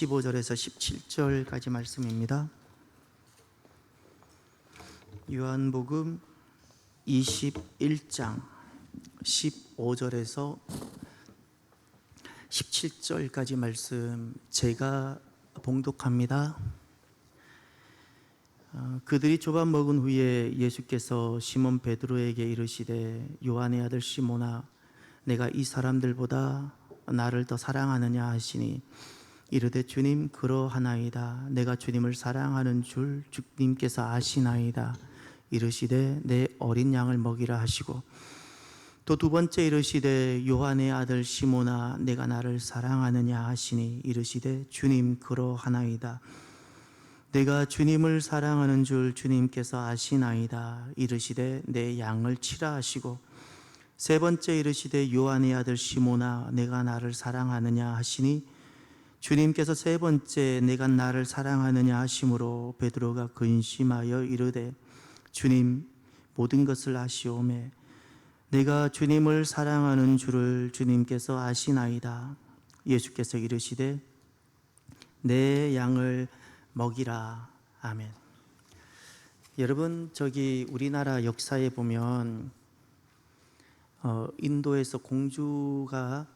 15절에서 17절까지 말씀입니다. 요한복음 21장 15절에서 17절까지 말씀 제가 봉독합니다. 그들이 조밥 먹은 후에 예수께서 시몬 베드로에게 이르시되 요한의 아들 시몬아 내가 이 사람들보다 나를 더 사랑하느냐 하시니 이르되 주님 그러하나이다. 내가 주님을 사랑하는 줄 주님께서 아시나이다. 이르시되 내 어린 양을 먹이라 하시고 또 두 번째 이르시되 요한의 아들 시몬아 내가 나를 사랑하느냐 하시니 이르시되 주님 그러하나이다. 내가 주님을 사랑하는 줄 주님께서 아시나이다. 이르시되 내 양을 치라 하시고 세 번째 이르시되 요한의 아들 시몬아 내가 나를 사랑하느냐 하시니 주님께서 세 번째 내가 나를 사랑하느냐 하심으로 베드로가 근심하여 이르되 주님 모든 것을 아시오매 내가 주님을 사랑하는 줄을 주님께서 아시나이다. 예수께서 이르시되 내 양을 먹이라. 아멘. 여러분 저기 우리나라 역사에 보면 인도에서 공주가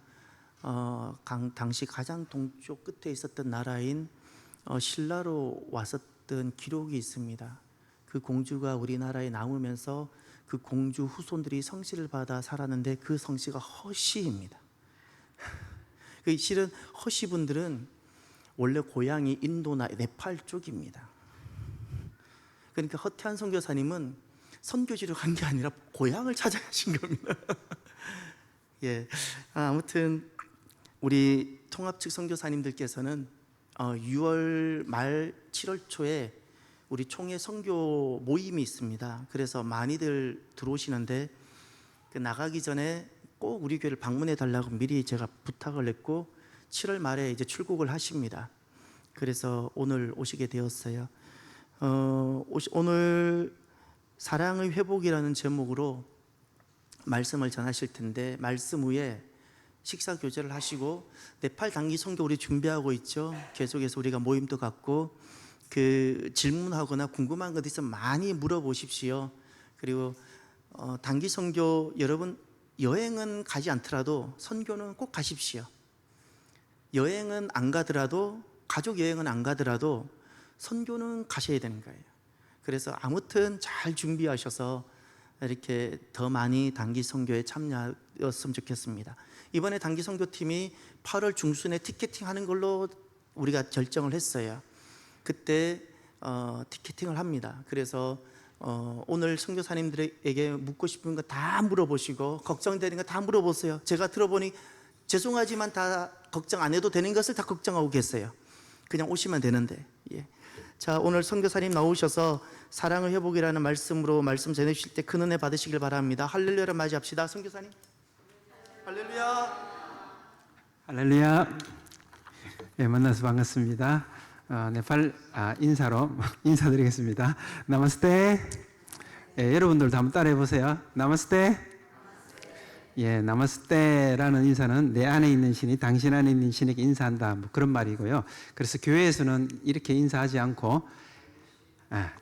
당시 가장 동쪽 끝에 있었던 나라인 신라로 왔었던 기록이 있습니다. 그 공주가 우리나라에 나오면서 그 공주 후손들이 성씨를 받아 살았는데 그 성씨가 허씨입니다. 실은 허씨 분들은 원래 고향이 인도나 네팔 쪽입니다. 그러니까 허태한 선교사님은 선교지로 간 게 아니라 고향을 찾아가신 겁니다. 예, 아무튼 우리 통합 측 선교사님들께서는 6월 말 7월 초에 우리 총회 선교 모임이 있습니다. 그래서 많이들 들어오시는데 그 나가기 전에 꼭 우리 교회를 방문해 달라고 미리 제가 부탁을 했고 7월 말에 이제 출국을 하십니다. 그래서 오늘 오시게 되었어요. 오늘 사랑의 회복이라는 제목으로 말씀을 전하실 텐데 말씀 후에 식사 교제를 하시고 네팔 단기 선교 우리 준비하고 있죠. 계속해서 우리가 모임도 갖고 그 질문하거나 궁금한 것 있으면 많이 물어보십시오. 그리고 단기 선교 여러분 여행은 가지 않더라도 선교는 꼭 가십시오. 여행은 안 가더라도 가족 여행은 안 가더라도 선교는 가셔야 되는 거예요. 그래서 아무튼 잘 준비하셔서 이렇게 더 많이 단기 선교에 참여했으면 좋겠습니다. 이번에 단기 선교팀이 8월 중순에 티켓팅 하는 걸로 우리가 결정을 했어요. 그때 티켓팅을 합니다. 그래서 오늘 선교사님들에게 묻고 싶은 거 다 물어보시고 걱정되는 거 다 물어보세요. 제가 들어보니 죄송하지만 다 걱정 안 해도 되는 것을 다 걱정하고 계세요. 그냥 오시면 되는데. 예. 자, 오늘 선교사님 나오셔서 사랑의 회복이라는 말씀으로 말씀 전해주실 때 큰 은혜 받으시길 바랍니다. 할렐루야를 맞이합시다. 선교사님. 할렐루야. 할렐루야. 네, 만나서 반갑습니다. 네팔 인사로 인사드리겠습니다. 나마스테. 예, 여러분들도 한번 따라해 보세요. 나마스테. 예, 나마스테라는 인사는 내 안에 있는 신이 당신 안에 있는 신에게 인사한다, 뭐 그런 말이고요. 그래서 교회에서는 이렇게 인사하지 않고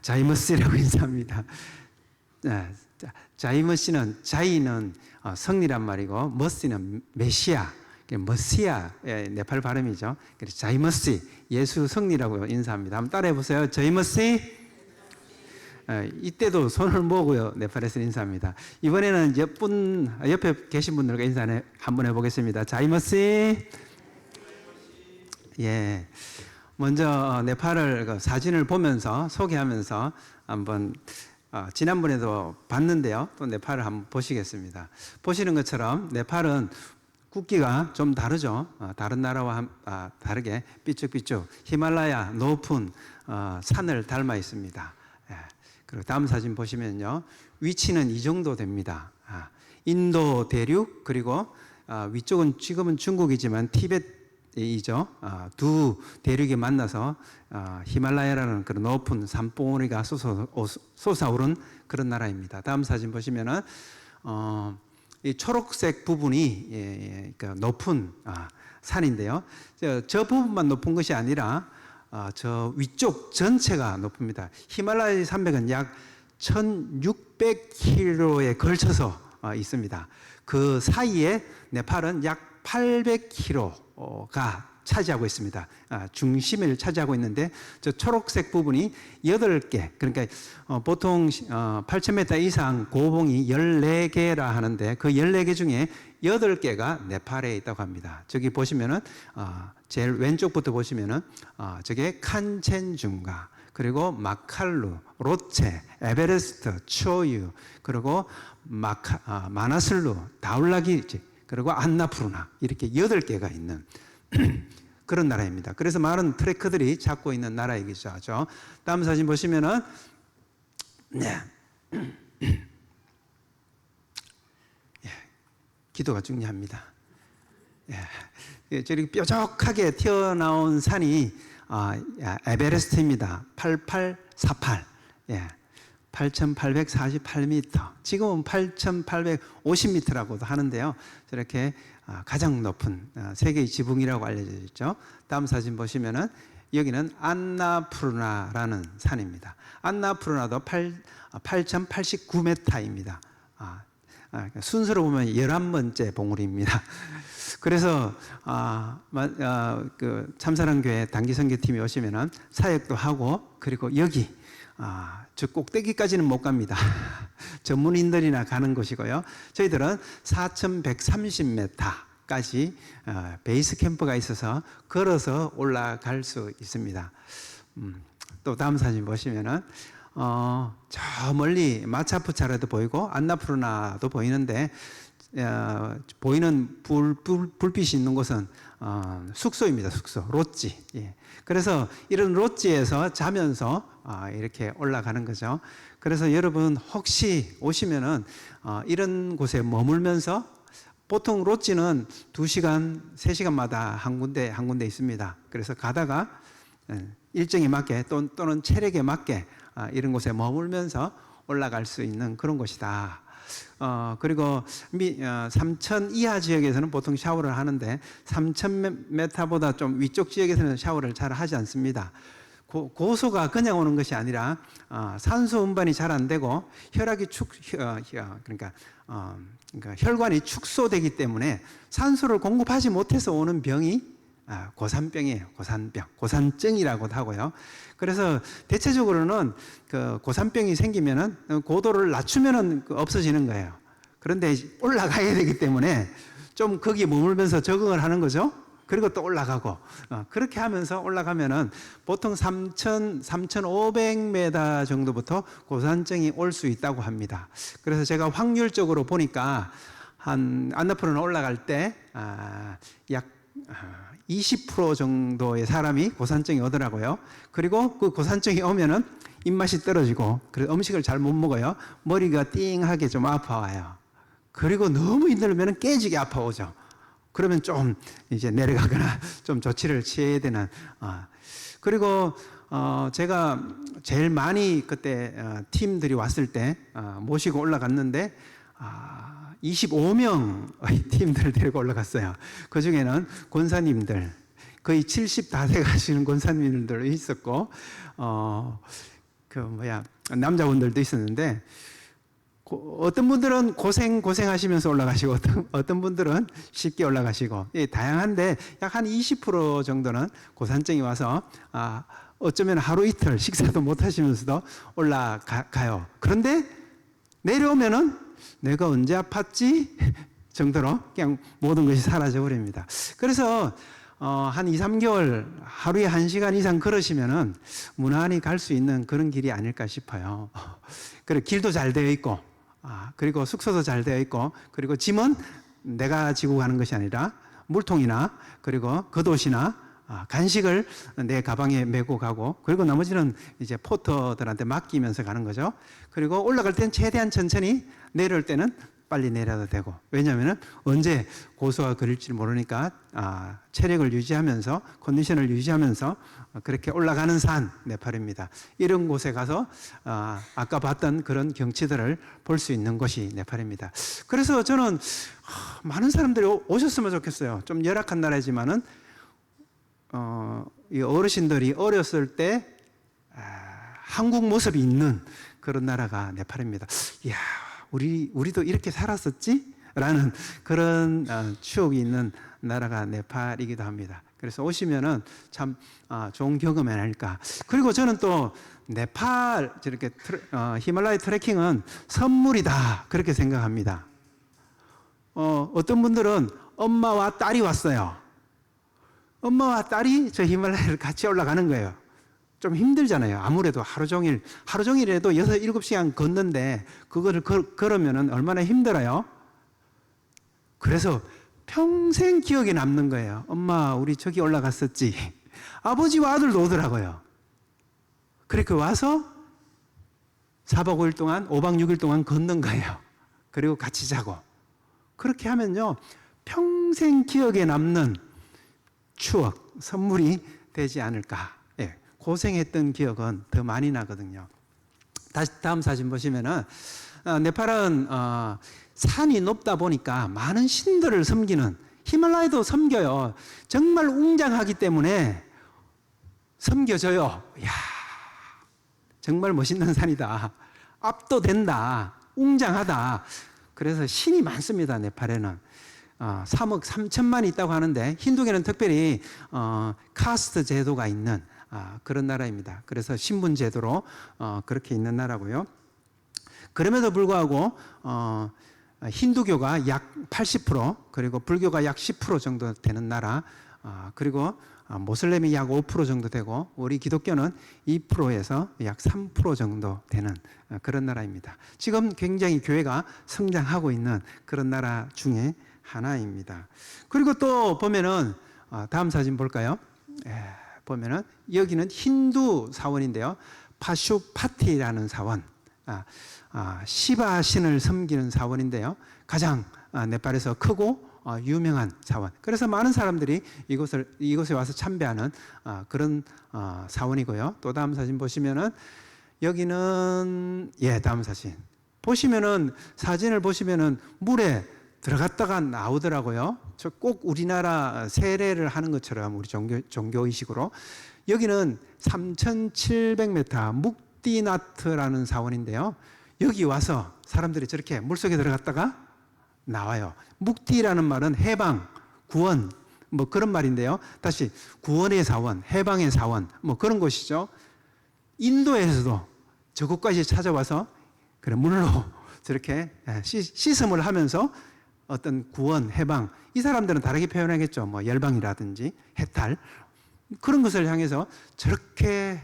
자이머스라고 인사합니다. 자이머스는 자이는 성리란 말이고 머시는 메시아, 머시아 네팔 발음이죠. 그래서 자이머스 예수 성리라고 인사합니다. 한번 따라해 보세요. 자이머스. 이때도 손을 모으고요. 네팔에서 인사합니다. 이번에는 옆에 계신 분들과 인사 한번 해보겠습니다. 자이머스. 예. 먼저 네팔을 사진을 보면서 소개하면서 한번 지난번에도 봤는데요. 또 네팔을 한번 보시겠습니다. 보시는 것처럼 네팔은 국기가 좀 다르죠. 다른 나라와 다르게 삐쭉삐쭉 히말라야 높은 산을 닮아 있습니다. 예. 그리고 다음 사진 보시면요. 위치는 이 정도 됩니다. 인도 대륙 그리고 위쪽은 지금은 중국이지만 티벳이죠. 두 대륙이 만나서 히말라야라는 그런 높은 산봉우리가 솟아오른 그런 나라입니다. 다음 사진 보시면은 이 초록색 부분이 그러니까 높은 산인데요. 저 부분만 높은 것이 아니라 저 위쪽 전체가 높습니다. 히말라야 산맥은 약 1600km에 걸쳐서 있습니다. 그 사이에 네팔은 약 800km가 차지하고 있습니다. 중심을 차지하고 있는데 저 초록색 부분이 8개, 그러니까 보통 8,000m 이상 고봉이 14개라 하는데 그 14개 중에 8개가 네팔에 있다고 합니다. 저기 보시면은 제일 왼쪽부터 보시면은 저게 칸첸중가, 그리고 마칼루, 로체, 에베레스트, 초유, 그리고 마나슬루, 다울라기르지, 그리고 안나푸르나, 이렇게 8개가 있는 그런 나라입니다. 그래서 많은 트레커들이 찾고 있는 나라이기도 하죠. 다음 사진 보시면은 기도가 중요합니다. 저렇게 뾰족하게 튀어나온 산이 에베레스트입니다. 8848. 8,848m. 지금은 8,850m라고도 하는데요. 저렇게 가장 높은 세계의 지붕이라고 알려져 있죠. 다음 사진 보시면은 여기는 안나푸르나라는 산입니다. 안나푸르나도 8,089m입니다. 순서로 보면 11번째 봉우리입니다. 그래서 그 참사랑교회 단기선교팀이 오시면은 사역도 하고, 그리고 여기 저 꼭대기까지는 못 갑니다. 전문인들이나 가는 곳이고요. 저희들은 4,130m까지 베이스 캠프가 있어서 걸어서 올라갈 수 있습니다. 또 다음 사진 보시면은 저 멀리 마차푸차라도 보이고 안나푸르나도 보이는데 보이는 불빛이 있는 곳은 숙소입니다. 숙소, 롯지. 그래서 이런 롯지에서 자면서 이렇게 올라가는 거죠. 그래서 여러분 혹시 오시면은 이런 곳에 머물면서, 보통 롯지는 2시간, 3시간마다 한 군데 있습니다. 그래서 가다가 일정에 맞게 또는 체력에 맞게 이런 곳에 머물면서 올라갈 수 있는 그런 곳이다. 그리고 3,000 이하 지역에서는 보통 샤워를 하는데 3,000m보다 좀 위쪽 지역에서는 샤워를 잘 하지 않습니다. 고소가 그냥 오는 것이 아니라 산소 운반이 잘 안 되고 혈압이 그러니까 혈관이 축소되기 때문에 산소를 공급하지 못해서 오는 병이 고산병이에요. 고산병, 고산증이라고도 하고요. 그래서 대체적으로는 그 고산병이 생기면은 고도를 낮추면은 없어지는 거예요. 그런데 올라가야 되기 때문에 좀 거기에 머물면서 적응을 하는 거죠. 그리고 또 올라가고, 그렇게 하면서 올라가면은 보통 3,500m 정도부터 고산증이 올 수 있다고 합니다. 그래서 제가 확률적으로 보니까 안나푸르나 올라갈 때 약 20% 정도의 사람이 고산증이 오더라고요. 그리고 그 고산증이 오면은 입맛이 떨어지고, 그래서 음식을 잘 못 먹어요. 머리가 띵하게 좀 아파와요. 그리고 너무 힘들면은 깨지게 아파오죠. 그러면 좀 이제 내려가거나 좀 조치를 취해야 되는. 그리고 제가 제일 많이 그때 팀들이 왔을 때 모시고 올라갔는데 25명의 팀들을 데리고 올라갔어요. 그 중에는 권사님들, 거의 70 다 돼가시는 권사님들도 있었고, 남자분들도 있었는데, 어떤 분들은 고생하시면서 올라가시고, 어떤 분들은 쉽게 올라가시고, 다양한데, 약 한 20% 정도는 고산증이 와서, 어쩌면 하루 이틀 식사도 못 하시면서도 올라가요. 그런데 내려오면은 내가 언제 아팠지? 정도로 그냥 모든 것이 사라져 버립니다. 그래서 한 2, 3개월 하루에 1시간 이상 걸으시면은 무난히 갈 수 있는 그런 길이 아닐까 싶어요. 그리고 길도 잘 되어 있고, 그리고 숙소도 잘 되어 있고, 그리고 짐은 내가 지고 가는 것이 아니라 물통이나 그리고 겉옷이나 간식을 내 가방에 메고 가고, 그리고 나머지는 이제 포터들한테 맡기면서 가는 거죠. 그리고 올라갈 때는 최대한 천천히, 내려올 때는 빨리 내려도 되고, 왜냐하면 언제 고소가 걸릴지 모르니까 체력을 유지하면서 컨디션을 유지하면서 그렇게 올라가는 산 네팔입니다. 이런 곳에 가서 아까 봤던 그런 경치들을 볼 수 있는 곳이 네팔입니다. 그래서 저는 많은 사람들이 오셨으면 좋겠어요. 좀 열악한 나라이지만은 이 어르신들이 어렸을 때 한국 모습이 있는 그런 나라가 네팔입니다. 이야, 우리도 이렇게 살았었지? 라는 그런 추억이 있는 나라가 네팔이기도 합니다. 그래서 오시면은 참 좋은 경험이 아닐까. 그리고 저는 또 네팔 저렇게 히말라야 트레킹은 선물이다 그렇게 생각합니다. 어떤 분들은 엄마와 딸이 왔어요. 엄마와 딸이 저 히말라야를 같이 올라가는 거예요. 좀 힘들잖아요. 아무래도 하루 종일에도 6, 7시간 걷는데 그거를 걸으면 얼마나 힘들어요. 그래서 평생 기억에 남는 거예요. 엄마, 우리 저기 올라갔었지. 아버지와 아들도 오더라고요. 그렇게 와서 4박 5일 동안, 5박 6일 동안 걷는 거예요. 그리고 같이 자고. 그렇게 하면요, 평생 기억에 남는 추억, 선물이 되지 않을까. 예, 고생했던 기억은 더 많이 나거든요. 다음 사진 보시면은, 네팔은 산이 높다 보니까 많은 신들을 섬기는, 히말라야도 섬겨요. 정말 웅장하기 때문에 섬겨져요. 이야, 정말 멋있는 산이다. 압도된다. 웅장하다. 그래서 신이 많습니다. 네팔에는 3억 3천만이 있다고 하는데, 힌두교는 특별히 카스트 제도가 있는 그런 나라입니다. 그래서 신분 제도로 그렇게 있는 나라고요. 그럼에도 불구하고 힌두교가 약 80%, 그리고 불교가 약 10% 정도 되는 나라, 그리고 모슬렘이 약 5% 정도 되고, 우리 기독교는 2%에서 약 3% 정도 되는 그런 나라입니다. 지금 굉장히 교회가 성장하고 있는 그런 나라 중에 하나입니다. 그리고 또 보면은 다음 사진 볼까요? 보면은 여기는 힌두 사원인데요. 파슈파티라는 사원, 시바 신을 섬기는 사원인데요. 가장 네팔에서 크고 유명한 사원. 그래서 많은 사람들이 이곳에 와서 참배하는 그런 사원이고요. 또 다음 사진 보시면은 여기는 다음 사진 보시면은, 사진을 보시면은 물에 들어갔다가 나오더라고요. 저 꼭 우리나라 세례를 하는 것처럼, 우리 종교 의식으로. 여기는 3,700m 묵디나트라는 사원인데요. 여기 와서 사람들이 저렇게 물속에 들어갔다가 나와요. 묵디라는 말은 해방, 구원, 뭐 그런 말인데요. 다시 구원의 사원, 해방의 사원, 뭐 그런 곳이죠. 인도에서도 저곳까지 찾아와서 그래 물로 저렇게 씻음을 하면서 어떤 구원, 해방, 이 사람들은 다르게 표현하겠죠. 뭐 열방이라든지 해탈, 그런 것을 향해서 저렇게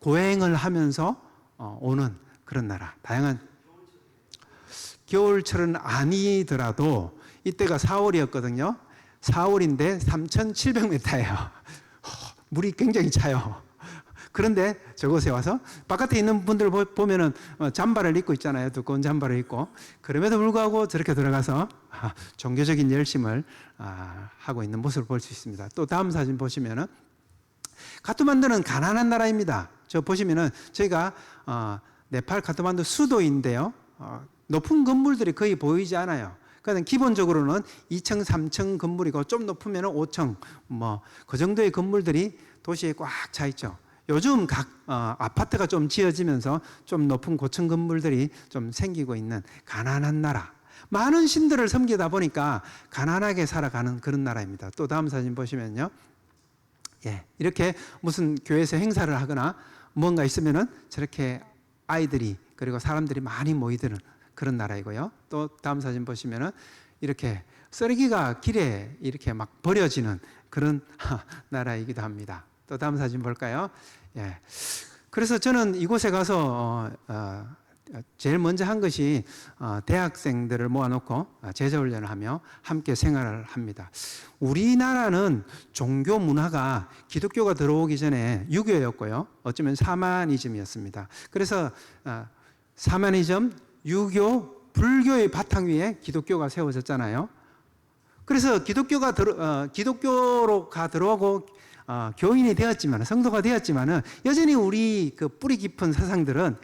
고행을 하면서 오는 그런 나라. 다양한, 겨울철은 아니더라도 이때가 4월이었거든요. 4월인데 3,700m예요. 물이 굉장히 차요. 그런데 저곳에 와서 바깥에 있는 분들 보면은 잠바를 입고 있잖아요. 두꺼운 잠바를 입고. 그럼에도 불구하고 저렇게 들어가서 종교적인 열심을 하고 있는 모습을 볼 수 있습니다. 또 다음 사진 보시면은, 카트만두는 가난한 나라입니다. 저 보시면은 저희가 네팔 카트만두 수도인데요. 높은 건물들이 거의 보이지 않아요. 그러니까 기본적으로는 2층, 3층 건물이고, 좀 높으면 5층, 뭐 그 정도의 건물들이 도시에 꽉 차 있죠. 요즘 각 아파트가 좀 지어지면서 좀 높은 고층 건물들이 좀 생기고 있는 가난한 나라. 많은 신들을 섬기다 보니까 가난하게 살아가는 그런 나라입니다. 또 다음 사진 보시면요. 이렇게 무슨 교회에서 행사를 하거나 뭔가 있으면은 저렇게 아이들이, 그리고 사람들이 많이 모이드는 그런 나라이고요. 또 다음 사진 보시면은 이렇게 쓰레기가 길에 이렇게 막 버려지는 그런 나라이기도 합니다. 또 다음 사진 볼까요? 그래서 저는 이곳에 가서 제일 먼저 한 것이 대학생들을 모아놓고 제자훈련을 하며 함께 생활을 합니다. 우리나라는 종교 문화가 기독교가 들어오기 전에 유교였고요. 어쩌면 사마니즘이었습니다. 그래서 사마니즘, 유교, 불교의 바탕 위에 기독교가 세워졌잖아요. 그래서 기독교로 들어오고 교인이 되었지만, 성도가 되었지만은 여전히 우리 그 뿌리 깊은 사상들은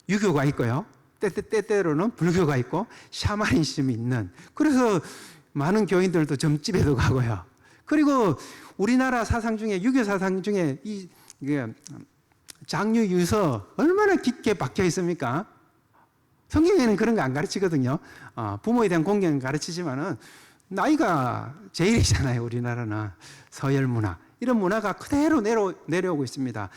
유교가 있고요. 때때로는 불교가 있고 샤머니즘이 있는. 그래서 많은 교인들도 점집에도 가고요. 그리고 우리나라 사상 중에, 유교 사상 중에 장유 유서 얼마나 깊게 박혀 있습니까? 성경에는 그런 거 안 가르치거든요. 부모에 대한 공경은 가르치지만은 나이가 제일이잖아요. 우리나라는 서열 문화, 이런 문화가 그대로 내려오고 있습니다.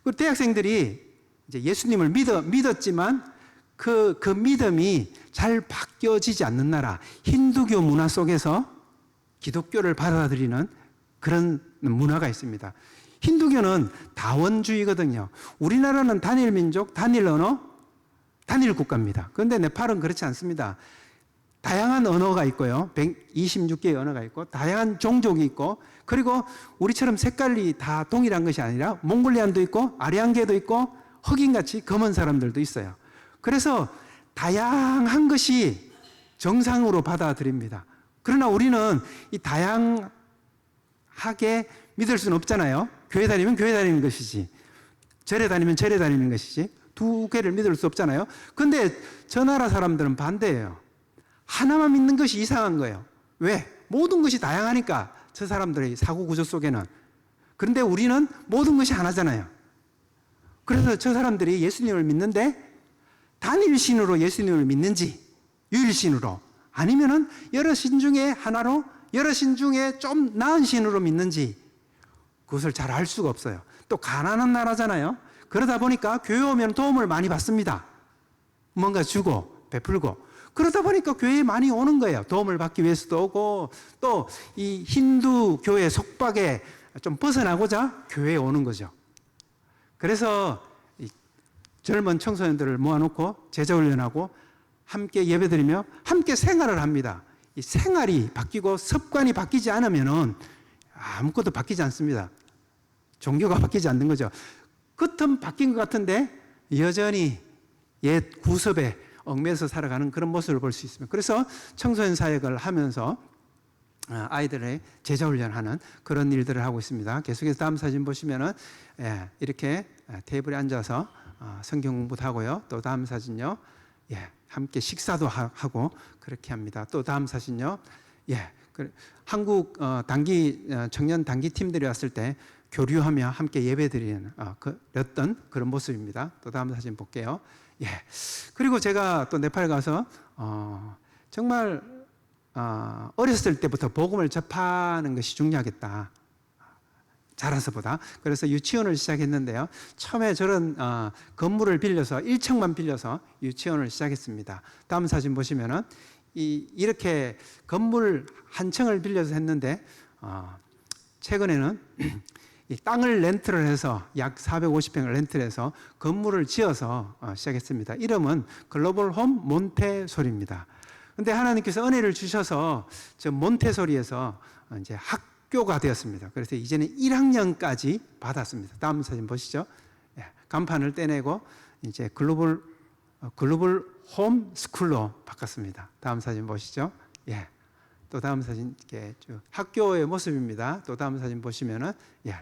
그리고 대학생들이 이제 예수님을 믿었지만 그 믿음이 잘 바뀌어지지 않는 나라, 힌두교 문화 속에서 기독교를 받아들이는 그런 문화가 있습니다. 힌두교는 다원주의거든요. 우리나라는 단일 민족, 단일 언어, 단일 국가입니다. 그런데 네팔은 그렇지 않습니다. 다양한 언어가 있고요. 126개의 언어가 있고, 다양한 종족이 있고, 그리고 우리처럼 색깔이 다 동일한 것이 아니라 몽골리안도 있고, 아리안계도 있고, 흑인같이 검은 사람들도 있어요. 그래서 다양한 것이 정상으로 받아들입니다. 그러나 우리는 이 다양하게 믿을 수는 없잖아요. 교회 다니면 교회 다니는 것이지, 절에 다니면 절에 다니는 것이지, 두 개를 믿을 수 없잖아요. 근데 저 나라 사람들은 반대예요. 하나만 믿는 것이 이상한 거예요. 왜? 모든 것이 다양하니까, 저 사람들의 사고 구조 속에는. 그런데 우리는 모든 것이 하나잖아요. 그래서 저 사람들이 예수님을 믿는데 단일신으로 예수님을 믿는지, 유일신으로, 아니면은 여러 신 중에 하나로, 여러 신 중에 좀 나은 신으로 믿는지, 그것을 잘 알 수가 없어요. 또 가난한 나라잖아요. 그러다 보니까 교회 오면 도움을 많이 받습니다. 뭔가 주고 베풀고. 그러다 보니까 교회에 많이 오는 거예요. 도움을 받기 위해서도 오고, 또 이 힌두 교회 속박에 좀 벗어나고자 교회에 오는 거죠. 그래서 젊은 청소년들을 모아놓고 제자훈련하고 함께 예배드리며 함께 생활을 합니다. 이 생활이 바뀌고 습관이 바뀌지 않으면은 아무것도 바뀌지 않습니다. 종교가 바뀌지 않는 거죠. 겉은 바뀐 것 같은데 여전히 옛 구습에 얽매여서 살아가는 그런 모습을 볼 수 있습니다. 그래서 청소년 사역을 하면서 아이들의 제자훈련하는 그런 일들을 하고 있습니다. 계속해서 다음 사진 보시면은 이렇게 테이블에 앉아서 성경 공부도 하고요. 또 다음 사진요. 함께 식사도 하고 그렇게 합니다. 또 다음 사진요. 한국 청년 단기 팀들이 왔을 때 교류하며 함께 예배드리는 그랬던 그런 모습입니다. 또 다음 사진 볼게요. 그리고 제가 또 네팔 가서 정말 어렸을 때부터 복음을 접하는 것이 중요하겠다. 자라서보다. 그래서 유치원을 시작했는데요. 처음에 저런 건물을 빌려서 1층만 빌려서 유치원을 시작했습니다. 다음 사진 보시면은 이렇게 건물 한 층을 빌려서 했는데 최근에는 이 땅을 렌트를 해서 약 450평을 렌트를 해서 건물을 지어서 시작했습니다. 이름은 글로벌 홈 몬테소리입니다. 근데 하나님께서 은혜를 주셔서 저 몬테소리에서 이제 학교가 되었습니다. 그래서 이제는 1학년까지 받았습니다. 다음 사진 보시죠. 간판을 떼내고 이제 글로벌 홈 스쿨로 바꿨습니다. 다음 사진 보시죠. 또 다음 사진 이렇게 쭉 학교의 모습입니다. 또 다음 사진 보시면은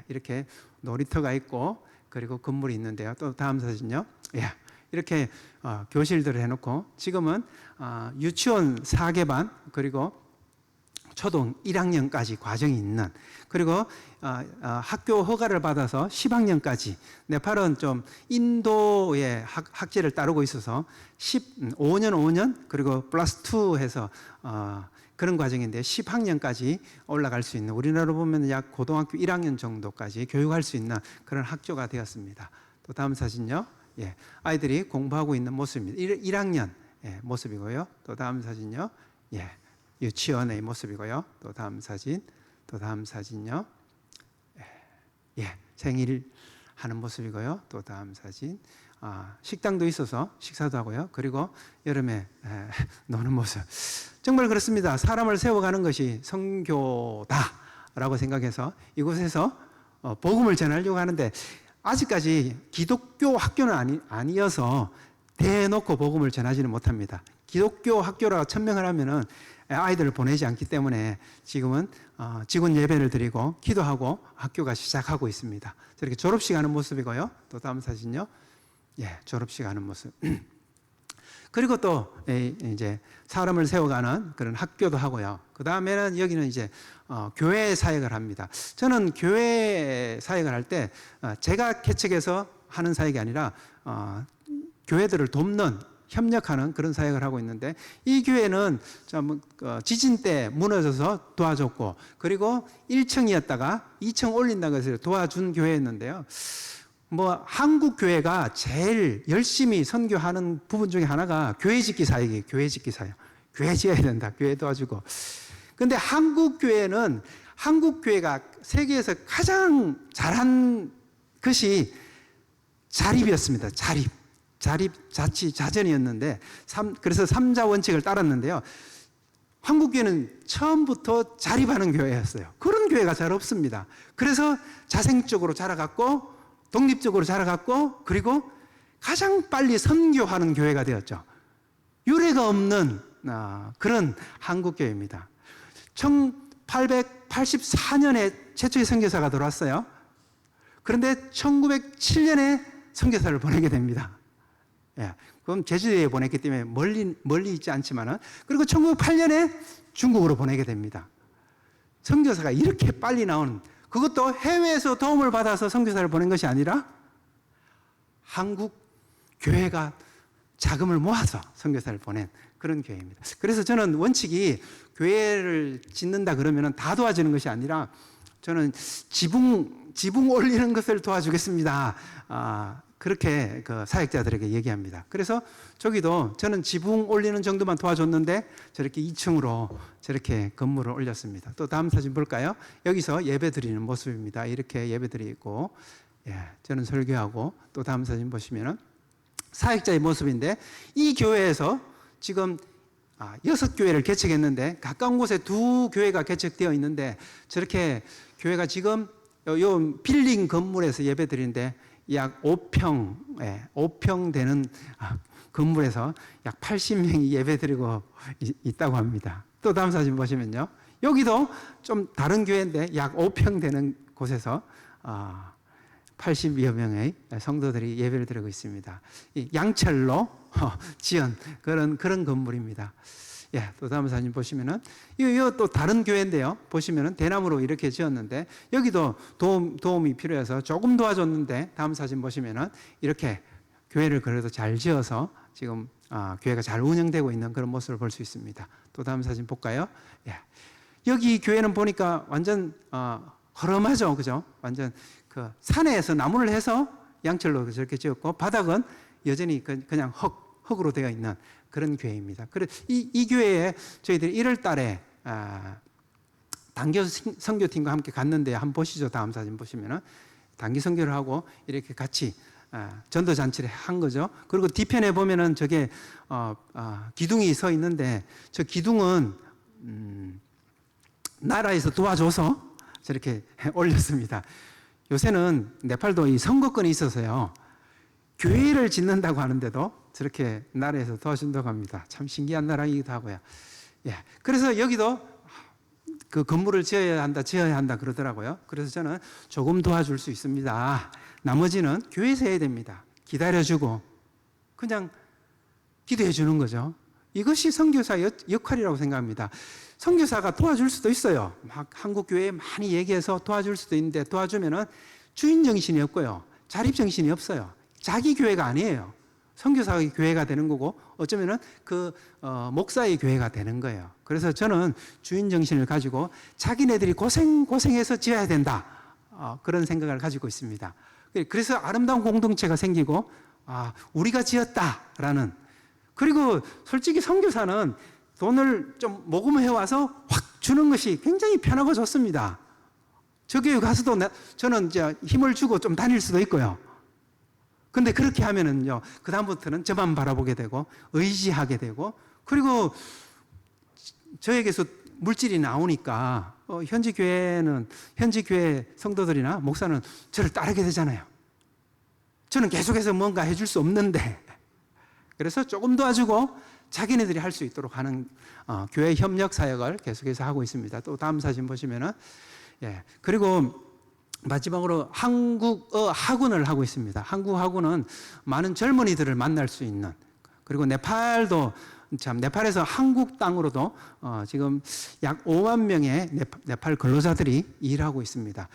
이렇게 놀이터가 있고 그리고 건물이 있는데요. 또 다음 사진요. 이렇게 교실들을 해놓고 지금은 유치원 4개반 그리고 초등 1학년까지 과정이 있는, 그리고 학교 허가를 받아서 10학년까지. 네팔은 좀 인도의 학제를 따르고 있어서 5년 그리고 플러스 2 해서 그런 과정인데 10학년까지 올라갈 수 있는, 우리나라로 보면 약 고등학교 1학년 정도까지 교육할 수 있는 그런 학교가 되었습니다. 또 다음 사진요. 아이들이 공부하고 있는 모습입니다. 1학년 모습이고요. 또 다음 사진요. 유치원의 모습이고요. 또 다음 사진, 또 다음 사진요. 생일 하는 모습이고요. 또 다음 사진. 식당도 있어서 식사도 하고요. 그리고 여름에 노는 모습. 정말 그렇습니다. 사람을 세워가는 것이 선교다라고 생각해서 이곳에서 복음을 전하려고 하는데, 아직까지 기독교 학교는 아니어서 대놓고 복음을 전하지는 못합니다. 기독교 학교라 천명을 하면은 아이들을 보내지 않기 때문에 지금은 직원 예배를 드리고 기도하고 학교가 시작하고 있습니다. 저렇게 졸업식 하는 모습이고요. 또 다음 사진요. 예, 졸업식 하는 모습. 그리고 또 이제 사람을 세워가는 그런 학교도 하고요. 그 다음에는 여기는 이제 교회 사역을 합니다. 저는 교회 사역을 할 때 제가 개척해서 하는 사역이 아니라 교회들을 돕는 협력하는 그런 사역을 하고 있는데, 이 교회는 지진 때 무너져서 도와줬고, 그리고 1층이었다가 2층 올린다고 해서 도와준 교회였는데요. 한국 교회가 제일 열심히 선교하는 부분 중에 하나가 교회 짓기 사역이에요. 교회 짓기 사역. 교회 지어야 된다. 교회 도와주고. 근데 한국 교회는, 한국 교회가 세계에서 가장 잘한 것이 자립이었습니다. 자립, 자치, 자전이었는데, 그래서 3자 원칙을 따랐는데요. 한국교회는 처음부터 자립하는 교회였어요. 그런 교회가 잘 없습니다. 그래서 자생적으로 자라갔고, 독립적으로 자라갔고, 그리고 가장 빨리 선교하는 교회가 되었죠. 유례가 없는 그런 한국교회입니다. 1884년에 최초의 선교사가 들어왔어요. 그런데 1907년에 선교사를 보내게 됩니다. 예, 그럼 제주도에 보냈기 때문에 멀리 있지 않지만은, 그리고 1908년에 중국으로 보내게 됩니다. 선교사가 이렇게 빨리 나오는, 그것도 해외에서 도움을 받아서 선교사를 보낸 것이 아니라 한국 교회가 자금을 모아서 선교사를 보낸 그런 교회입니다. 그래서 저는 원칙이 교회를 짓는다 그러면은 다 도와주는 것이 아니라, 저는 지붕 올리는 것을 도와주겠습니다. 그렇게 그 사역자들에게 얘기합니다. 그래서 저기도 저는 지붕 올리는 정도만 도와줬는데 저렇게 2층으로 저렇게 건물을 올렸습니다. 또 다음 사진 볼까요? 여기서 예배 드리는 모습입니다. 이렇게 예배 드리고, 저는 설교하고, 또 다음 사진 보시면은 사역자의 모습인데, 이 교회에서 지금 6교회를 개척했는데, 가까운 곳에 2교회가 개척되어 있는데, 저렇게 교회가 지금 요 빌딩 건물에서 예배 드리는데 약 5평 되는 건물에서 약 80명이 예배 드리고 있다고 합니다. 또 다음 사진 보시면요. 여기도 좀 다른 교회인데 약 5평 되는 곳에서 80여 명의 성도들이 예배를 드리고 있습니다. 양철로 지은 그런 건물입니다. 예, 또 다음 사진 보시면은, 이거 또 다른 교회인데요. 보시면은 대나무로 이렇게 지었는데, 여기도 도움이 필요해서 조금 도와줬는데, 다음 사진 보시면은 이렇게 교회를 그래도 잘 지어서 지금 교회가 잘 운영되고 있는 그런 모습을 볼 수 있습니다. 또 다음 사진 볼까요? 예. 여기 교회는 보니까 완전 허름하죠, 그죠? 완전 그 산에서 나무를 해서 양철로 저렇게 지었고, 바닥은 여전히 그냥 흙으로 되어 있는 그런 교회입니다. 그래서 이 교회에 저희들이 1월 달에 단기 선교팀과 함께 갔는데, 한번 보시죠. 다음 사진 보시면은 단기 선교를 하고 이렇게 같이 전도 잔치를 한 거죠. 그리고 뒤편에 보면은 저게 기둥이 서 있는데, 저 기둥은 나라에서 도와줘서 저렇게 올렸습니다. 요새는 네팔도 이 선거권이 있어서요, 교회를 짓는다고 하는데도 저렇게 나라에서 도와준다고 합니다. 참 신기한 나라이기도 하고요. 예. 그래서 여기도 그 건물을 지어야 한다 그러더라고요. 그래서 저는 조금 도와줄 수 있습니다. 나머지는 교회에서 해야 됩니다. 기다려주고 그냥 기도해 주는 거죠. 이것이 선교사 역할이라고 생각합니다. 선교사가 도와줄 수도 있어요. 막 한국 교회에 많이 얘기해서 도와줄 수도 있는데, 도와주면은 주인 정신이 없고요, 자립 정신이 없어요. 자기 교회가 아니에요. 선교사의 교회가 되는 거고, 어쩌면은 목사의 교회가 되는 거예요. 그래서 저는 주인 정신을 가지고 자기네들이 고생해서 지어야 된다, 그런 생각을 가지고 있습니다. 그래서 아름다운 공동체가 생기고, 우리가 지었다라는. 그리고 솔직히 선교사는 돈을 좀 모금해 와서 확 주는 것이 굉장히 편하고 좋습니다. 저 교회 가서도 저는 이제 힘을 주고 좀 다닐 수도 있고요. 근데 그렇게 하면은요, 그다음부터는 저만 바라보게 되고 의지하게 되고, 그리고 저에게서 물질이 나오니까 현지 교회 성도들이나 목사는 저를 따르게 되잖아요. 저는 계속해서 뭔가 해줄 수 없는데, 그래서 조금 도와주고 자기네들이 할 수 있도록 하는 교회 협력 사역을 계속해서 하고 있습니다. 또 다음 사진 보시면은 그리고 마지막으로 한국어 학원을 하고 있습니다. 한국 학원은 많은 젊은이들을 만날 수 있는, 그리고 네팔도 참 네팔에서 한국 땅으로도 지금 약 5만 명의 네팔 근로자들이 일하고 있습니다.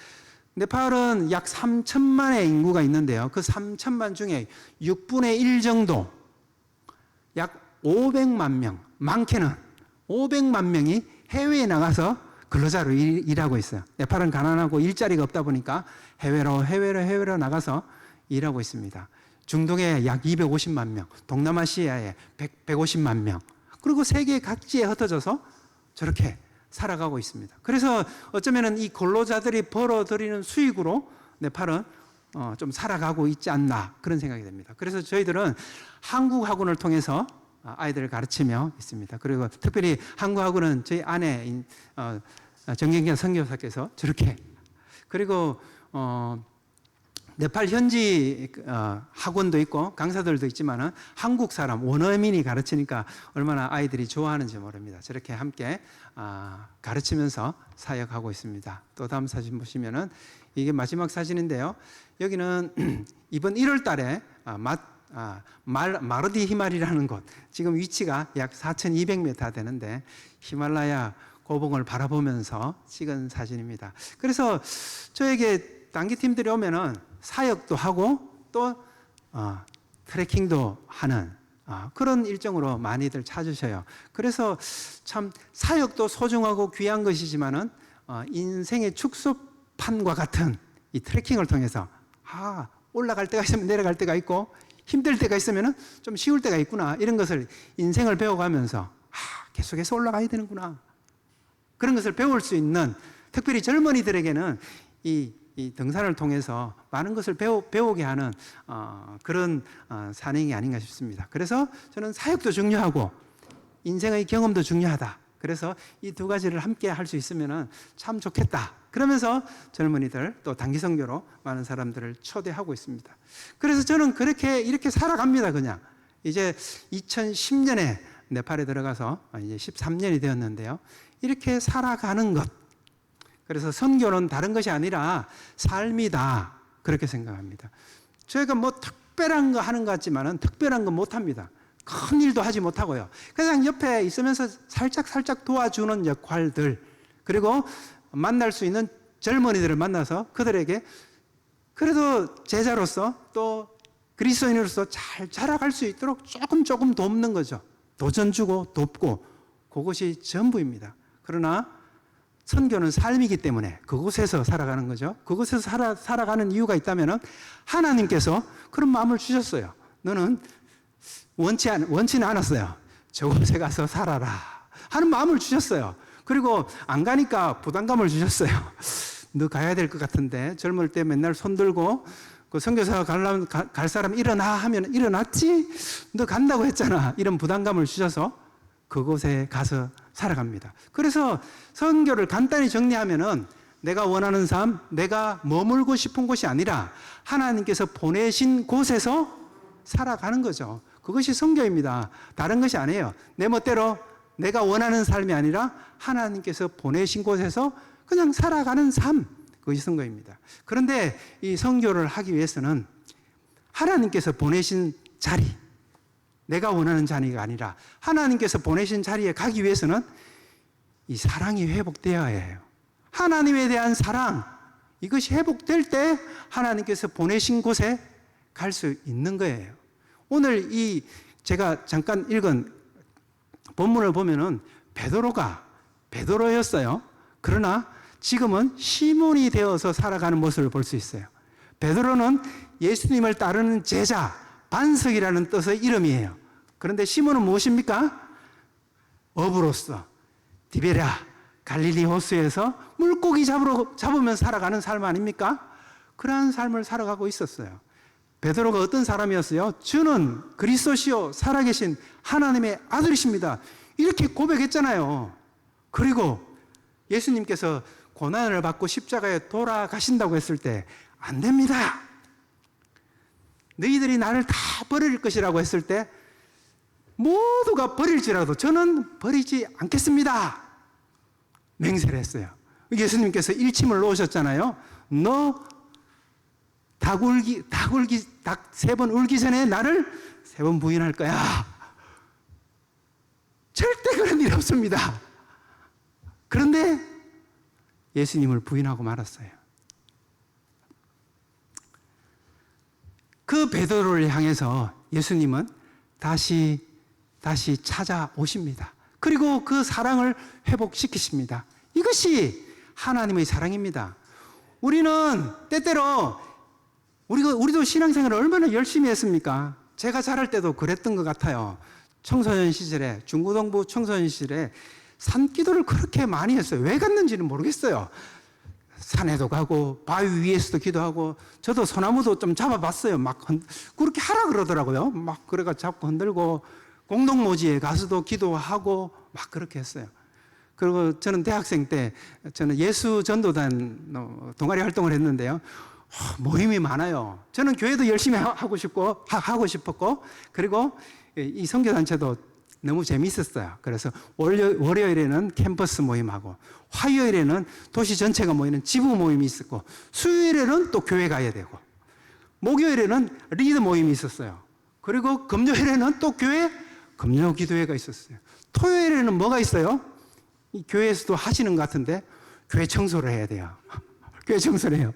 네팔은 약 3천만의 인구가 있는데요. 그 3천만 중에 6분의 1 정도, 약 500만 명, 많게는 500만 명이 해외에 나가서 근로자로 일하고 있어요. 네팔은 가난하고 일자리가 없다 보니까 해외로 나가서 일하고 있습니다. 중동에 약 250만 명, 동남아시아에 150만 명, 그리고 세계 각지에 흩어져서 저렇게 살아가고 있습니다. 그래서 어쩌면은 이 근로자들이 벌어들이는 수익으로 네팔은 좀 살아가고 있지 않나, 그런 생각이 됩니다. 그래서 저희들은 한국 학원을 통해서 아이들을 가르치며 있습니다. 그리고 특별히 한국 학원은 저희 아내 정경경 선교사께서 저렇게, 그리고 네팔 현지 학원도 있고 강사들도 있지만은 한국 사람 원어민이 가르치니까 얼마나 아이들이 좋아하는지 모릅니다. 저렇게 함께 가르치면서 사역하고 있습니다. 또 다음 사진 보시면은 이게 마지막 사진인데요. 여기는 이번 1월 달에 마르디 히말이라는 곳, 지금 위치가 약 4,200m 되는데 히말라야 고봉을 바라보면서 찍은 사진입니다. 그래서 저에게 단기팀들이 오면은 사역도 하고 또 트레킹도 하는 그런 일정으로 많이들 찾으셔요. 그래서 참 사역도 소중하고 귀한 것이지만은 인생의 축소판과 같은 이 트레킹을 통해서 올라갈 때가 있으면 내려갈 때가 있고 힘들 때가 있으면은 좀 쉬울 때가 있구나, 이런 것을 인생을 배워가면서 계속해서 올라가야 되는구나, 그런 것을 배울 수 있는, 특별히 젊은이들에게는 이 등산을 통해서 많은 것을 배우게 하는 그런 산행이 아닌가 싶습니다. 그래서 저는 사역도 중요하고 인생의 경험도 중요하다. 그래서 이 두 가지를 함께 할 수 있으면 참 좋겠다. 그러면서 젊은이들 또 단기 선교로 많은 사람들을 초대하고 있습니다. 그래서 저는 이렇게 살아갑니다. 그냥 이제 2010년에 네팔에 들어가서 이제 13년이 되었는데요. 이렇게 살아가는 것. 그래서 선교는 다른 것이 아니라 삶이다, 그렇게 생각합니다. 저희가 뭐 특별한 거 하는 것 같지만은 특별한 거 못합니다. 큰 일도 하지 못하고요. 그냥 옆에 있으면서 살짝 도와주는 역할들, 그리고 만날 수 있는 젊은이들을 만나서 그들에게 그래도 제자로서 또 그리스도인으로서 잘 자라갈 수 있도록 조금 돕는 거죠. 도전 주고 돕고, 그것이 전부입니다. 그러나 선교는 삶이기 때문에 그곳에서 살아가는 거죠. 그곳에서 살아가는 이유가 있다면 하나님께서 그런 마음을 주셨어요. 너는 원치는 않았어요. 저곳에 가서 살아라 하는 마음을 주셨어요. 그리고 안 가니까 부담감을 주셨어요. 너 가야 될 것 같은데, 젊을 때 맨날 손 들고 그 선교사 갈 사람 일어나 하면 일어났지? 너 간다고 했잖아. 이런 부담감을 주셔서 그곳에 가서 살아갑니다. 그래서 선교를 간단히 정리하면은 내가 원하는 삶, 내가 머물고 싶은 곳이 아니라 하나님께서 보내신 곳에서 살아가는 거죠. 그것이 선교입니다. 다른 것이 아니에요. 내 멋대로 내가 원하는 삶이 아니라 하나님께서 보내신 곳에서 그냥 살아가는 삶, 그것이 선교입니다. 그런데 이 선교를 하기 위해서는 하나님께서 보내신 자리, 내가 원하는 자리가 아니라 하나님께서 보내신 자리에 가기 위해서는 이 사랑이 회복되어야 해요. 하나님에 대한 사랑, 이것이 회복될 때 하나님께서 보내신 곳에 갈 수 있는 거예요. 오늘 제가 잠깐 읽은 본문을 보면은 베드로였어요. 그러나 지금은 시몬이 되어서 살아가는 모습을 볼 수 있어요. 베드로는 예수님을 따르는 제자, 반석이라는 뜻의 이름이에요. 그런데 시몬은 무엇입니까? 어부로서 디베랴 갈릴리 호수에서 물고기 잡으면 살아가는 삶 아닙니까? 그러한 삶을 살아가고 있었어요. 베드로가 어떤 사람이었어요? 주는 그리스도시요 살아계신 하나님의 아들이십니다, 이렇게 고백했잖아요. 그리고 예수님께서 고난을 받고 십자가에 돌아가신다고 했을 때 안 됩니다, 너희들이 나를 다 버릴 것이라고 했을 때 모두가 버릴지라도 저는 버리지 않겠습니다. 맹세를 했어요. 예수님께서 일침을 놓으셨잖아요. 너 닭 3번 울기 전에 나를 3번 부인할 거야. 절대 그런 일 없습니다. 그런데 예수님을 부인하고 말았어요. 그 베드로를 향해서 예수님은 다시 찾아오십니다. 그리고 그 사랑을 회복시키십니다. 이것이 하나님의 사랑입니다. 우리는 때때로 우리도 신앙생활을 얼마나 열심히 했습니까? 제가 자랄 때도 그랬던 것 같아요. 청소년 시절에, 중고등부 청소년 시절에 산기도를 그렇게 많이 했어요. 왜 갔는지는 모르겠어요. 산에도 가고 바위 위에서도 기도하고, 저도 소나무도 좀 잡아봤어요. 막 그렇게 하라 그러더라고요. 막 그래가 잡고 흔들고, 공동모지에 가서도 기도하고 막 그렇게 했어요. 그리고 저는 대학생 때 저는 예수 전도단 동아리 활동을 했는데요. 모임이 많아요. 저는 교회도 열심히 하고 싶었고, 그리고 이 선교단체도 너무 재미있었어요. 그래서 월요일에는 캠퍼스 모임하고, 화요일에는 도시 전체가 모이는 지부 모임이 있었고, 수요일에는 또 교회 가야 되고, 목요일에는 리더 모임이 있었어요. 그리고 금요일에는 또 교회 금요 기도회가 있었어요. 토요일에는 뭐가 있어요? 이 교회에서도 하시는 것 같은데 교회 청소를 해야 돼요. 교회 청소를 해요.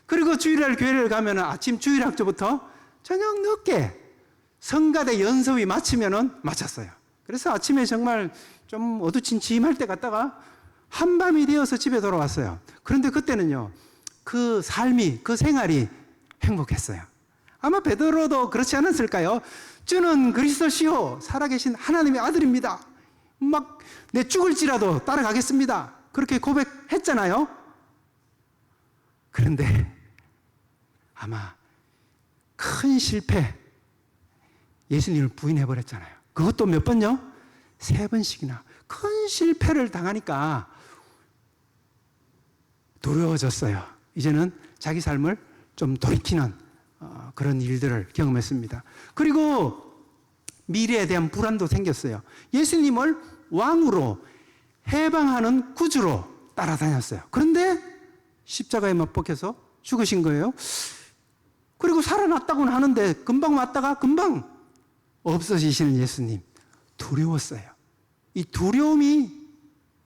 그리고 주일날 교회를 가면 아침 주일학교부터 저녁 늦게 성가대 연습이 마쳤어요. 그래서 아침에 정말 좀 어두침침할 때 갔다가 한밤이 되어서 집에 돌아왔어요. 그런데 그때는요, 그 삶이, 그 생활이 행복했어요. 아마 베드로도 그렇지 않았을까요? 주는 그리스도시요 살아계신 하나님의 아들입니다. 막 내 죽을지라도 따라가겠습니다. 그렇게 고백했잖아요. 그런데 아마 큰 실패, 예수님을 부인해버렸잖아요. 그것도 몇 번요? 3번씩이나. 큰 실패를 당하니까 두려워졌어요. 이제는 자기 삶을 좀 돌이키는 그런 일들을 경험했습니다. 그리고 미래에 대한 불안도 생겼어요. 예수님을 왕으로 해방하는 구주로 따라다녔어요. 그런데 십자가에 못 박혀서 죽으신 거예요. 그리고 살아났다고는 하는데 금방 왔다가 금방 없어지시는 예수님. 두려웠어요. 이 두려움이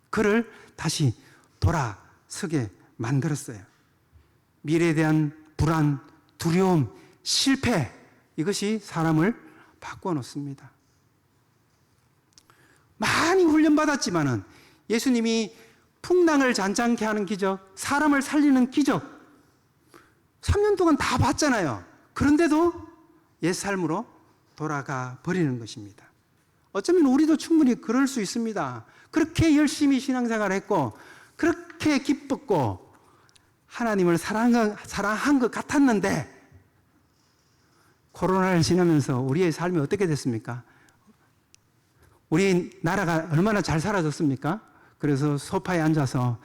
그를 다시 돌아서게 만들었어요. 미래에 대한 불안, 두려움, 실패, 이것이 사람을 바꿔 놓습니다. 많이 훈련받았지만은 예수님이 풍랑을 잔잔케 하는 기적, 사람을 살리는 기적 3년 동안 다 봤잖아요. 그런데도 옛 삶으로 돌아가 버리는 것입니다. 어쩌면 우리도 충분히 그럴 수 있습니다. 그렇게 열심히 신앙생활을 했고 그렇게 기뻤고 하나님을 사랑한 것 같았는데 코로나를 지나면서 우리의 삶이 어떻게 됐습니까? 우리 나라가 얼마나 잘 살아졌습니까? 그래서 소파에 앉아서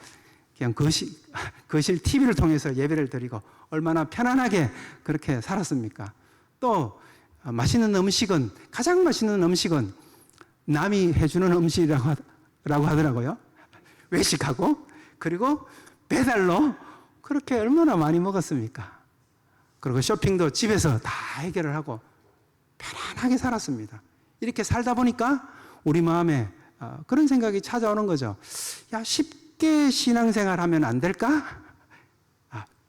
그냥 거실 TV를 통해서 예배를 드리고 얼마나 편안하게 그렇게 살았습니까? 또 맛있는 음식은, 가장 맛있는 음식은 남이 해주는 음식이라고 하더라고요. 외식하고, 그리고 배달로 그렇게 얼마나 많이 먹었습니까? 그리고 쇼핑도 집에서 다 해결을 하고 편안하게 살았습니다. 이렇게 살다 보니까 우리 마음에 그런 생각이 찾아오는 거죠. 야, 쉽게 신앙생활 하면 안 될까?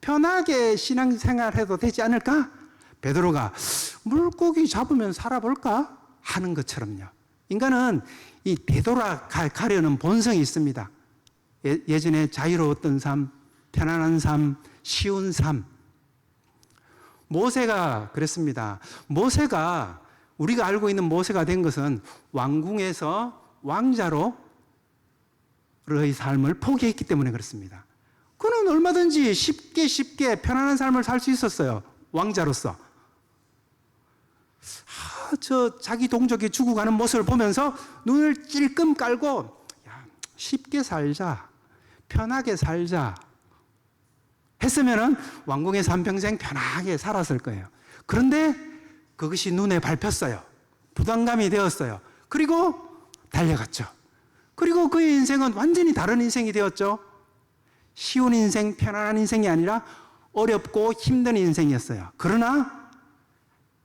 편하게 신앙생활 해도 되지 않을까? 베드로가 물고기 잡으면 살아볼까? 하는 것처럼요. 인간은 이 되돌아가려는 본성이 있습니다. 예전에 자유로웠던 삶, 편안한 삶, 쉬운 삶. 모세가 그랬습니다. 모세가, 우리가 알고 있는 모세가 된 것은 왕궁에서 왕자로의 삶을 포기했기 때문에 그렇습니다. 그는 얼마든지 쉽게 편안한 삶을 살 수 있었어요. 왕자로서. 저 자기 동족이 죽어가는 모습을 보면서 눈을 찔끔 깔고, 야, 쉽게 살자, 편하게 살자 했으면은 왕궁에서 한평생 편하게 살았을 거예요. 그런데 그것이 눈에 밟혔어요. 부담감이 되었어요. 그리고 달려갔죠. 그리고 그의 인생은 완전히 다른 인생이 되었죠. 쉬운 인생, 편안한 인생이 아니라 어렵고 힘든 인생이었어요. 그러나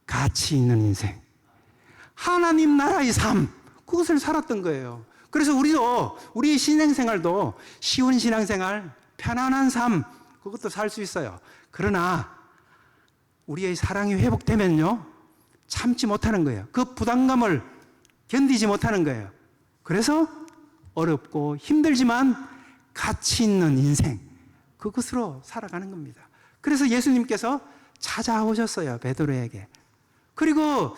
가치 있는 인생, 하나님 나라의 삶, 그것을 살았던 거예요. 그래서 우리도 우리의 신앙생활도 쉬운 신앙생활, 편안한 삶, 그것도 살 수 있어요. 그러나 우리의 사랑이 회복되면요, 참지 못하는 거예요. 그 부담감을 견디지 못하는 거예요. 그래서 어렵고 힘들지만 가치 있는 인생, 그것으로 살아가는 겁니다. 그래서 예수님께서 찾아오셨어요, 베드로에게. 그리고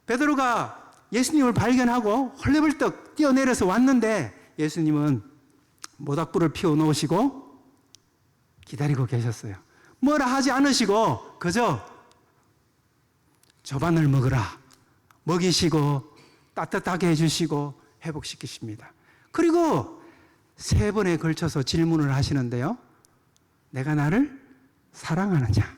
베드로가 예수님을 발견하고 헐레벌떡 뛰어내려서 왔는데 예수님은 모닥불을 피워놓으시고 기다리고 계셨어요. 뭐라 하지 않으시고 그저 조반을 먹으라, 먹이시고 따뜻하게 해주시고 회복시키십니다. 그리고 3번에 걸쳐서 질문을 하시는데요, 내가 나를 사랑하느냐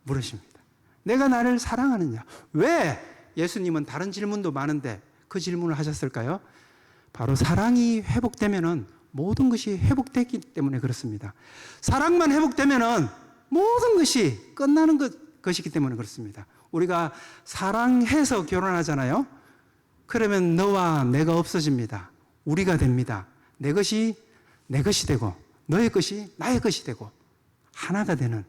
물으십니다. 내가 나를 사랑하느냐. 왜 예수님은 다른 질문도 많은데 그 질문을 하셨을까요? 바로 사랑이 회복되면은 모든 것이 회복됐기 때문에 그렇습니다. 사랑만 회복되면은 모든 것이 끝나는 것이기 때문에 그렇습니다. 우리가 사랑해서 결혼하잖아요. 그러면 너와 내가 없어집니다. 우리가 됩니다. 내 것이 내 것이 되고 너의 것이 나의 것이 되고 하나가 되는,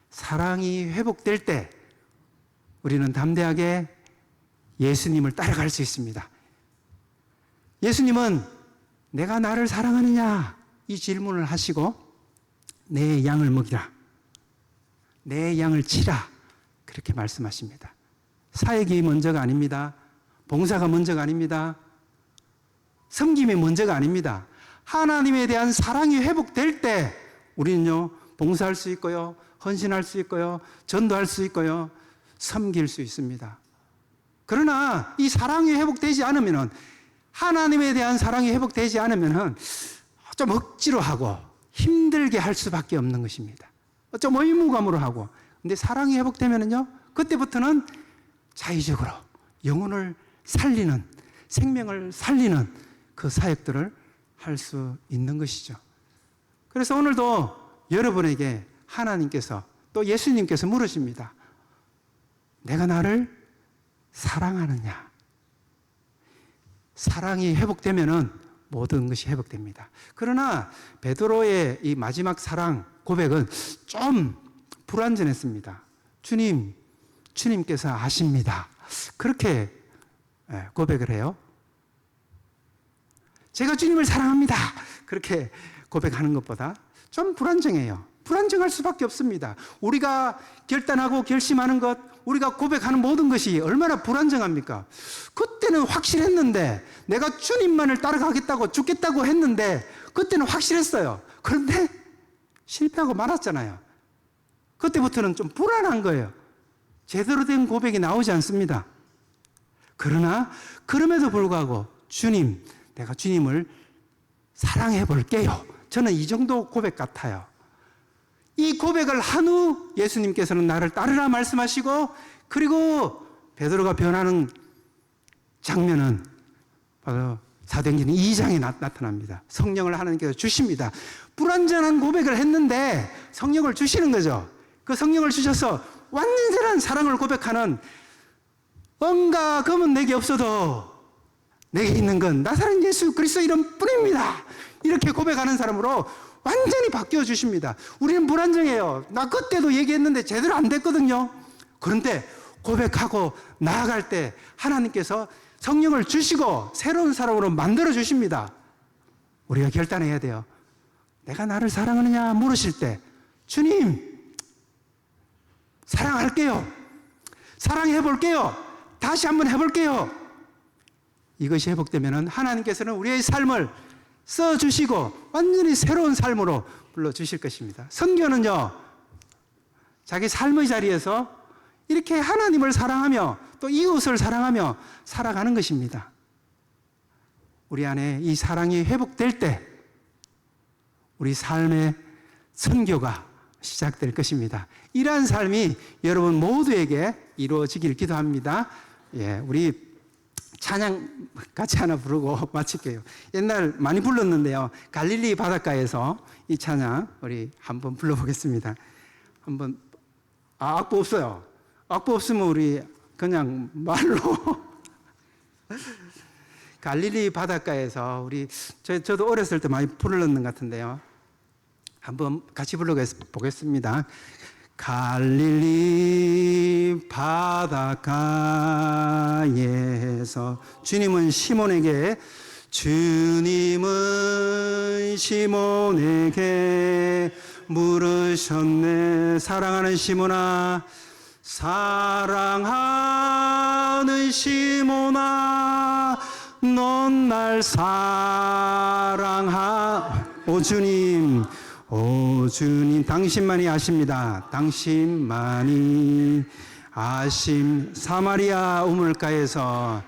사랑이 회복될 때 우리는 담대하게 예수님을 따라갈 수 있습니다. 예수님은 내가 나를 사랑하느냐 이 질문을 하시고 내 양을 먹이라, 내 양을 치라, 그렇게 말씀하십니다. 사역이 먼저가 아닙니다. 봉사가 먼저가 아닙니다. 섬김이 먼저가 아닙니다. 하나님에 대한 사랑이 회복될 때 우리는요, 봉사할 수 있고요, 헌신할 수 있고요, 전도할 수 있고요, 섬길 수 있습니다. 그러나 이 사랑이 회복되지 않으면은, 하나님에 대한 사랑이 회복되지 않으면은 좀 억지로 하고 힘들게 할 수밖에 없는 것입니다. 좀 의무감으로 하고. 근데 사랑이 회복되면은요, 그때부터는 자의적으로 영혼을 살리는, 생명을 살리는 그 사역들을 할 수 있는 것이죠. 그래서 오늘도 여러분에게 하나님께서 또 예수님께서 물으십니다. 내가 나를 사랑하느냐? 사랑이 회복되면은 모든 것이 회복됩니다. 그러나 베드로의 이 마지막 사랑 고백은 좀 불완전했습니다. 주님께서 아십니다. 그렇게 고백을 해요. 제가 주님을 사랑합니다. 그렇게 고백하는 것보다 좀 불안정해요. 불안정할 수밖에 없습니다. 우리가 결단하고 결심하는 것, 우리가 고백하는 모든 것이 얼마나 불안정합니까? 그때는 확실했는데, 내가 주님만을 따라가겠다고 죽겠다고 했는데 그때는 확실했어요. 그런데 실패하고 말았잖아요. 그때부터는 좀 불안한 거예요. 제대로 된 고백이 나오지 않습니다. 그러나 그럼에도 불구하고 주님, 내가 주님을 사랑해 볼게요. 저는 이 정도 고백 같아요. 이 고백을 한 후 예수님께서는 나를 따르라 말씀하시고, 그리고 베드로가 변하는 장면은 바로 사도행전 2장에 나타납니다. 성령을 하나님께서 주십니다. 불완전한 고백을 했는데 성령을 주시는 거죠. 그 성령을 주셔서 완전한 사랑을 고백하는, 언가 금은 내게 없어도 내게 있는 건 나사렛 예수 그리스도 이름 뿐입니다. 이렇게 고백하는 사람으로 완전히 바뀌어 주십니다. 우리는 불안정해요. 나 그때도 얘기했는데 제대로 안 됐거든요. 그런데 고백하고 나아갈 때 하나님께서 성령을 주시고 새로운 사람으로 만들어 주십니다. 우리가 결단해야 돼요. 내가 나를 사랑하느냐 물으실 때, 주님 사랑할게요. 사랑해 볼게요. 다시 한번 해볼게요. 이것이 회복되면 하나님께서는 우리의 삶을 써주시고 완전히 새로운 삶으로 불러주실 것입니다. 선교는요, 자기 삶의 자리에서 이렇게 하나님을 사랑하며 또 이웃을 사랑하며 살아가는 것입니다. 우리 안에 이 사랑이 회복될 때 우리 삶의 선교가 시작될 것입니다. 이러한 삶이 여러분 모두에게 이루어지길 기도합니다. 예, 우리 찬양 같이 하나 부르고 마칠게요. 옛날 많이 불렀는데요. 갈릴리 바닷가에서 이 찬양 우리 한번 불러보겠습니다. 한번 악보 없어요. 악보 없으면 우리 그냥 말로 갈릴리 바닷가에서 우리 저도 어렸을 때 많이 불렀는 것 같은데요. 한번 같이 불러보겠습니다. 갈릴리 바닷가에서 주님은 시몬에게 물으셨네. 사랑하는 시몬아, 사랑하는 시몬아, 넌 날 오 주님, 오 주님, 당신만이 아십니다. 당신만이 아심. 사마리아 우물가에서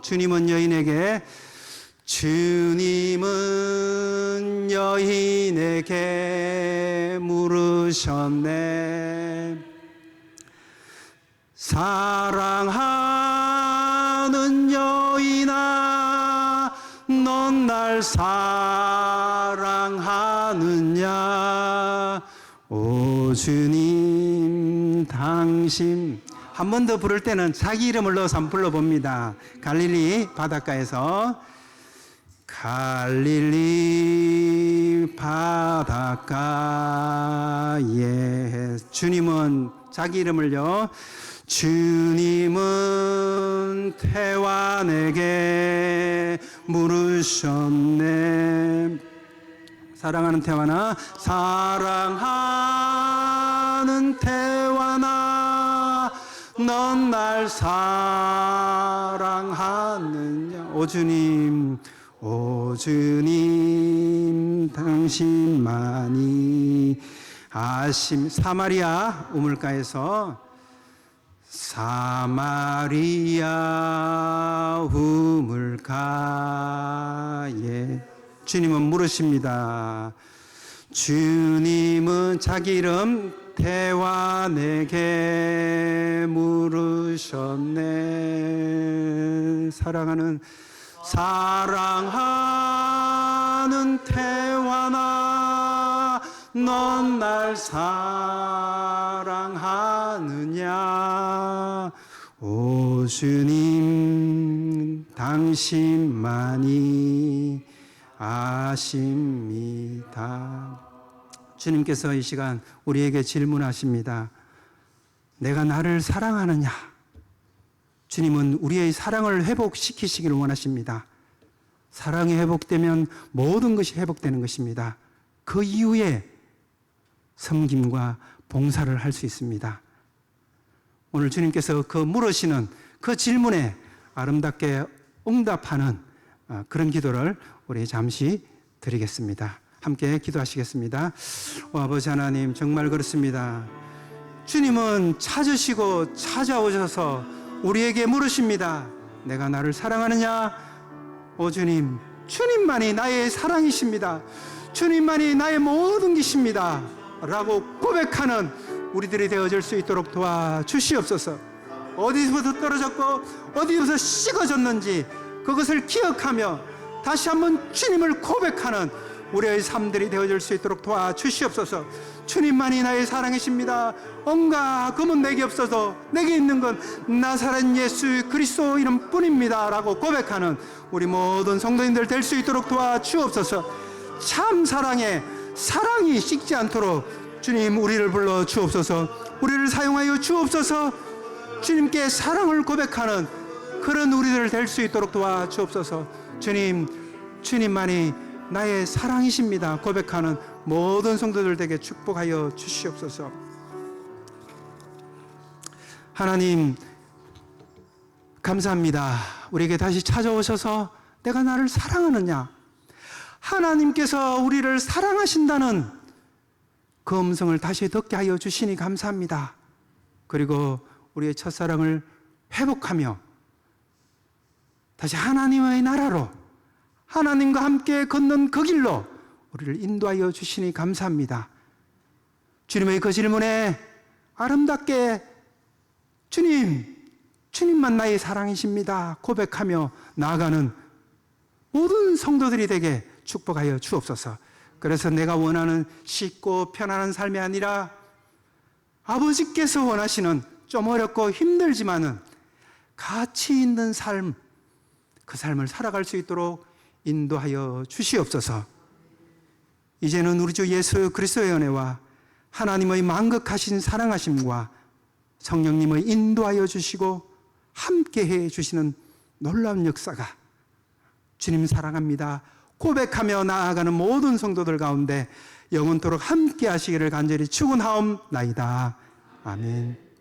주님은 여인에게 물으셨네. 사랑하는 여인아, 넌 날 사랑하느냐. 오 주님, 당신. 한 번 더 부를 때는 자기 이름을 넣어서 한번 불러봅니다. 갈릴리 바닷가에서. 갈릴리 바닷가에. 주님은 자기 이름을요, 주님은 태완에게 물으셨네. 사랑하는 태완아, 사랑하는 태완아, 넌 날 사랑하느냐. 오 주님, 오 주님, 당신만이 아심. 사마리아 우물가에서. 사마리아 우물가에. 주님은 물으십니다. 주님은 자기 이름 태완에게 물으셨네. 사랑하는 태완아, 넌 날 사랑하느냐. 오 주님, 당신만이 아십니다. 주님께서 이 시간 우리에게 질문하십니다. 내가 나를 사랑하느냐? 주님은 우리의 사랑을 회복시키시기를 원하십니다. 사랑이 회복되면 모든 것이 회복되는 것입니다. 그 이후에 섬김과 봉사를 할 수 있습니다. 오늘 주님께서 그 물으시는 그 질문에 아름답게 응답하는 그런 기도를 우리 잠시 드리겠습니다. 함께 기도하시겠습니다. 아버지 하나님, 정말 그렇습니다. 주님은 찾으시고 찾아오셔서 우리에게 물으십니다. 내가 나를 사랑하느냐? 오 주님, 주님만이 나의 사랑이십니다. 주님만이 나의 모든 것입니다 라고 고백하는 우리들이 되어질 수 있도록 도와주시옵소서. 어디서부터 떨어졌고 어디서부터 식어졌는지 그것을 기억하며 다시 한번 주님을 고백하는 우리의 삶들이 되어질 수 있도록 도와주시옵소서. 주님만이 나의 사랑이십니다. 온갖 금은 내게 없어서 내게 있는 건 나사렛 예수 그리스도 이름뿐입니다 라고 고백하는 우리 모든 성도님들 될 수 있도록 도와주옵소서. 참 사랑이 식지 않도록 주님 우리를 불러 주옵소서. 우리를 사용하여 주옵소서. 주님께 사랑을 고백하는 그런 우리들 될 수 있도록 도와주옵소서. 주님만이 나의 사랑이십니다 고백하는 모든 성도들 에게 축복하여 주시옵소서. 하나님 감사합니다. 우리에게 다시 찾아오셔서 내가 나를 사랑하느냐, 하나님께서 우리를 사랑하신다는 그 음성을 다시 듣게 하여 주시니 감사합니다. 그리고 우리의 첫사랑을 회복하며 다시 하나님의 나라로, 하나님과 함께 걷는 그 길로 우리를 인도하여 주시니 감사합니다. 주님의 그 질문에 아름답게 주님만 나의 사랑이십니다 고백하며 나아가는 모든 성도들이 되게 축복하여 주옵소서. 그래서 내가 원하는 쉽고 편안한 삶이 아니라 아버지께서 원하시는 좀 어렵고 힘들지만은 가치 있는 삶, 그 삶을 살아갈 수 있도록 인도하여 주시옵소서. 이제는 우리 주 예수 그리스도의 은혜와 하나님의 만극하신 사랑하심과 성령님의 인도하여 주시고 함께해 주시는 놀라운 역사가 주님 사랑합니다 고백하며 나아가는 모든 성도들 가운데 영원토록 함께 하시기를 간절히 축원하옵나이다. 아멘.